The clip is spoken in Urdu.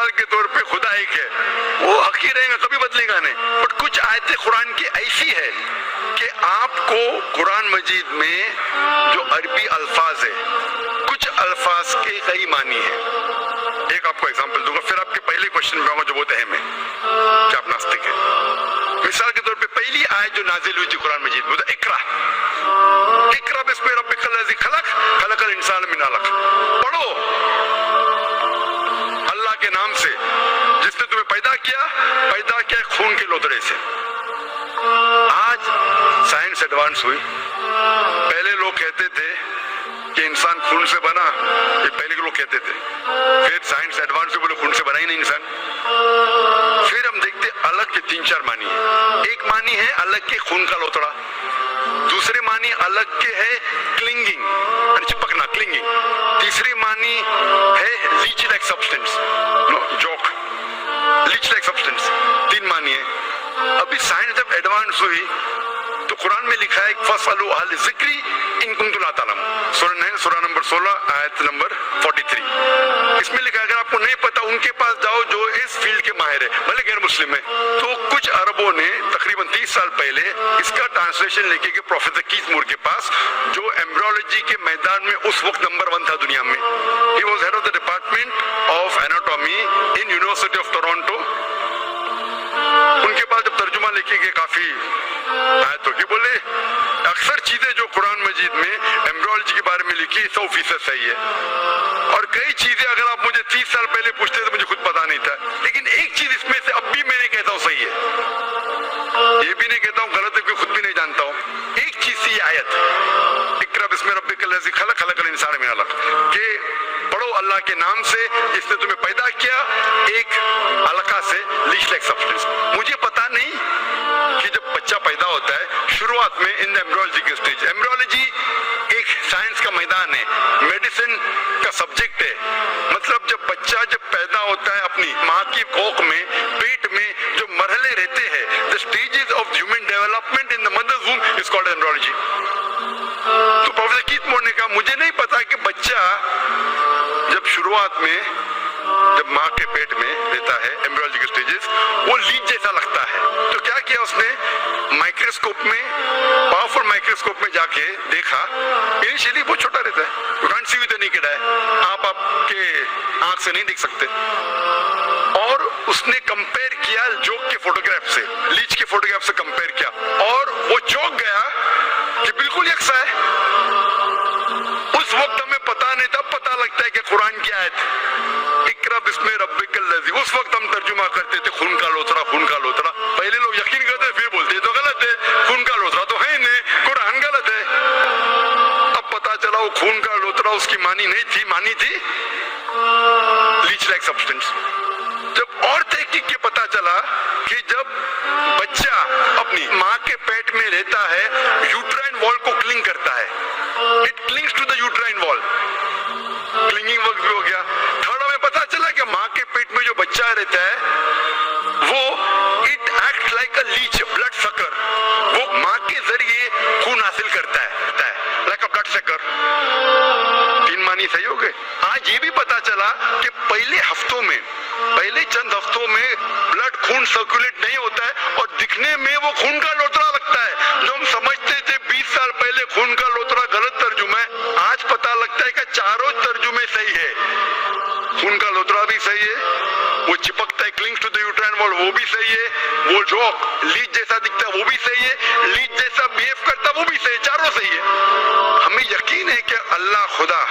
مثال کے طور پہ خدا ایک ہے، وہ حق ہی رہے گا، کبھی بدلے گا نہیں. بٹ کچھ آیتیں قرآن کی ایسی ہے کہ آپ کو قرآن مجید میں جو عربی الفاظ ہے، کچھ الفاظ کے کئی معنی ہیں. ایک آپ کو ایگزامپل دوں گا، پھر آپ کے پہلے کوشچن میں آؤں گا جو بہت اہم ہے کہ آپ ناستک ہیں. مثال کے طور پہ پہلی آیت جو نازل ہوئی تھی قرآن مجید میں، اقرا بسم ربک الذی خلق خلق الانسان من علق. پڑھو اللہ کے نام سے جس نے تمہیں پیدا کیا خون کے لوتڑے سے. آج سائنس ایڈوانس ہوئی. پہلے لوگ کہتے تھے کہ انسان خون سے بنا، یہ پہلے کے لوگ کہتے تھے. پھر سائنس ایڈوانس ہوئی، بولے خون سے بنا ہی نہیں انسان. پھر ہم دیکھتے الگ کے 3-4 معنی ہیں. ایک معنی ہے الگ کے خون کا لوتڑا، دوسرے معنی الگ کے ہے کلنگنگ، چپکنا، کلنگنگ. تیسری معنی ہے latch like substance, joke, latch like substance. 3 معنی ہے. ابھی سائنس جب ایڈوانس ہوئی تو قرآن میں لکھا ہے فَاسْأَلُوا أَهْلَ الذِّكْرِ إِن كُنتُمْ لَا تَعْلَمُونَ. سورہ نمبر 16 آیت نمبر 43. اس میں لکھا ہے اگر آپ کو نہیں پتا ان کے پاس جاؤ جو اس فیلڈ کے ماہر ہے، بھلے غیر مسلم ہے. تو کچھ عربوں نے تقریباً 30 سال پہلے اس کا ٹرانسلیشن لے کے کہ پروفیسر کیتھ مور کے پاس، جو ایمبریولوجی کے میدان میں اس وقت نمبر 1 تھا دنیا میں. He was head of the department of anatomy in University of Toronto. ان کے پاس جب ترجمہ لکھے گئے کافی آیتوں کے، بولے اکثر چیزیں جو قرآن مجید میں ایمبریولوجی کے بارے میں لکھی 100% صحیح ہے، اور کئی چیزیں اگر آپ مجھے 30 سال پہلے پوچھتے تو مجھے خود پتا نہیں تھا. لیکن ایک چیز اس میں سے اب بھی میں نہیں کہتا ہوں صحیح ہے، یہ بھی نہیں کہتا ہوں غلط ہے، کہ خود بھی نہیں جانتا ہوں. ایک چیز سی آیت اقرا بسم ربک الذی خلق خلق الانسان من علق، کہ پڑھو اللہ کے نام سے جس نے تمہیں پیدا کیا ایک علقہ سے، لیچ لائک سبسٹنس. مجھے پتا نہیں کہ جب بچہ پیدا ہوتا ہے شروعات میں ان ایمبریولوجی کے اسٹیج، ایمبریولوجی ایک سائنس کا میدان ہے، میڈیسن کا سبجیکٹ ہے. مطلب جب بچہ پیدا ہوتا ہے اپنی ماں کی کوکھ میں، پیٹ میں جو مرحلے رہتے ہیں، the stages of human development in the mother's womb is called embryology. تو پروفیسر کیتھ مور نے کہا مجھے نہیں پتا کہ بچہ جب شروعات میں جب ماں کے پیٹ میں رہتا ہے ایمبریولوجی کے سٹیجز، وہ لیچ جیسا لگتا ہے. تو کیا کیا اس نے مائکروسکوپ میں، پاورفل مائکروسکوپ میں جا کے دیکھا. انیشیلی بہت چھوٹا رہتا ہے، you can't see with the naked eye, آپ کے آنکھ سے نہیں دیکھ سکتے. اور اس نے کمپیئر کیا جوک کے فوٹوگراف سے، لیچ کے فوٹوگراف سے کمپیئر کیا، اور وہ چونک گیا کہ بالکل یکساں ہے. اس وقت ہمیں پتا نہیں تھا، پتا لگتا ہے کہ قرآن کی آیت اقرا بسم ربک الذی، اس وقت ہم ترجمہ کرتے تھے خون کا لوتڑا، خون کا لوتڑا. پہلے لوگ یقین کرتے پھر بولتے تو غلط ہے، خون کا لوتڑا تو ہے نہیں، قرآن غلط ہے. اب پتا چلا وہ خون کا لوتڑا اس کی معنی نہیں تھی، معنی تھی لیچ لائک سبسٹنس. جب اور تحقیق کے پتا چلا کہ جب بچہ اپنی ماں کے پیٹ میں رہتا ہے یوٹرائن وال کو کلنگ کرتا ہے، اٹ کلنگز ٹو دا یوٹرائن وال، کلنگنگ ورک بھی ہو گیا. تھرڈ ہمیں پتا چلا کہ ماں کے پیٹ میں جو بچہ رہتا ہے وہ it act like a leech, blood sucker, وہ ماں کے ذریعے خون حاصل کرتا ہے لائک اے بلڈ سکر. 3 معنی صحیح ہو گئے. آج یہ بھی پتا چلا کہ پہلے چند ہفتوں میں بلڈ خون سرکولیٹ نہیں ہوتا ہے اور دکھنے میں وہ خون کا لوتڑا لگتا ہے. جو ہم سمجھتے تھے 20 سال پہلے خون کا لوتڑا غلط ترجمہ ہے، آج پتا لگتا ہے کہ چاروں ترجمے صحیح ہے. خون کا لوتڑا بھی صحیح ہے، وہ چپکتا ہے کلنگز ٹو دی یوٹرائن وال وہ بھی صحیح ہے، وہ جوک لیچ جیسا دکھتا ہے وہ بھی صحیح ہے، لیچ جیسا بیہیو کرتا ہے وہ بھی صحیح ہے، چاروں صحیح ہے. ہمیں یقین ہے کہ اللہ خدا